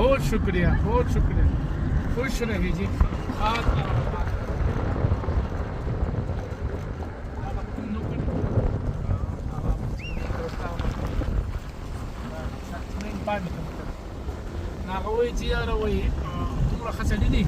बहुत शुक्रिया, बहुत शुक्रिया। खुश रहिए जी। Nakauwi siya raw eh. Tumula ka sa dini.